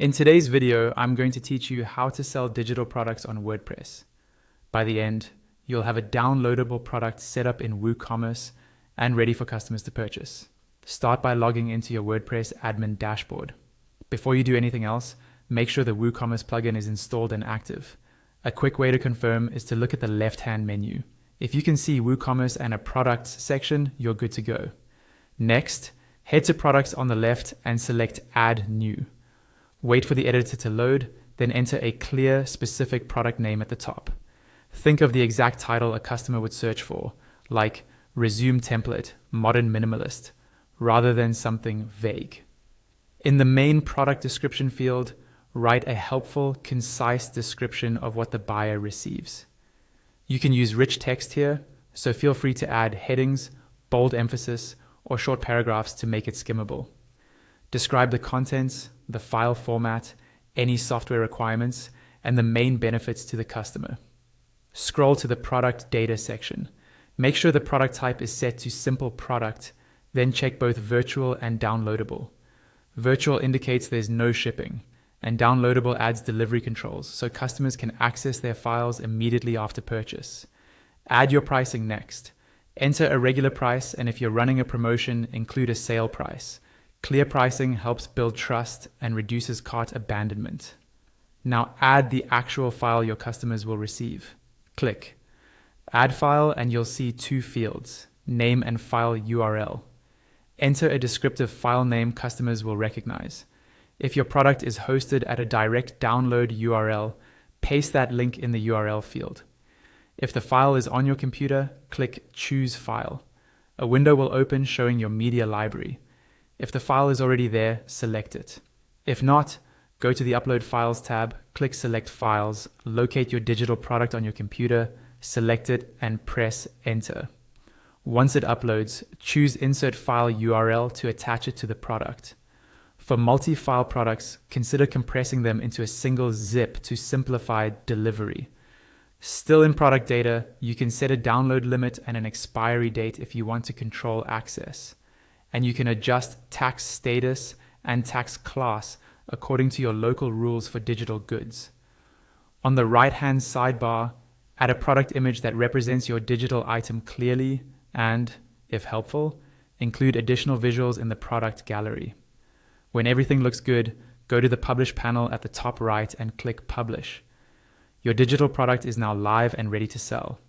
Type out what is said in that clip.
In today's video, I'm going to teach you how to sell digital products on WordPress. By the end, you'll have a downloadable product set up in WooCommerce and ready for customers to purchase. Start by logging into your WordPress admin dashboard. Before you do anything else, make sure the WooCommerce plugin is installed and active. A quick way to confirm is to look at the left-hand menu. If you can see WooCommerce and a products section, you're good to go. Next, head to products on the left and select Add New. Wait for the editor to load, then enter a clear, specific product name at the top. Think of the exact title a customer would search for, like Resume Template, Modern Minimalist, rather than something vague. In the main product description field, write a helpful, concise description of what the buyer receives. You can use rich text here, so feel free to add headings, bold emphasis, or short paragraphs to make it skimmable. Describe the contents, the file format, any software requirements, and the main benefits to the customer. Scroll to the product data section. Make sure the product type is set to simple product, then check both virtual and downloadable. Virtual indicates there's no shipping, and downloadable adds delivery controls so customers can access their files immediately after purchase. Add your pricing next. Enter a regular price, and if you're running a promotion, include a sale price. Clear pricing helps build trust and reduces cart abandonment. Now add the actual file your customers will receive. Click Add File and you'll see two fields, name and file URL. Enter a descriptive file name customers will recognize. If your product is hosted at a direct download URL, paste that link in the URL field. If the file is on your computer, click Choose File. A window will open showing your media library. If the file is already there, select it. If not, go to the Upload Files tab, click Select Files, locate your digital product on your computer, select it, and press Enter. Once it uploads, choose Insert File URL to attach it to the product. For multi-file products, consider compressing them into a single zip to simplify delivery. Still in product data, you can set a download limit and an expiry date if you want to control access. And you can adjust tax status and tax class according to your local rules for digital goods. On the right-hand sidebar, add a product image that represents your digital item clearly and, if helpful, include additional visuals in the product gallery. When everything looks good, go to the Publish panel at the top right and click Publish. Your digital product is now live and ready to sell.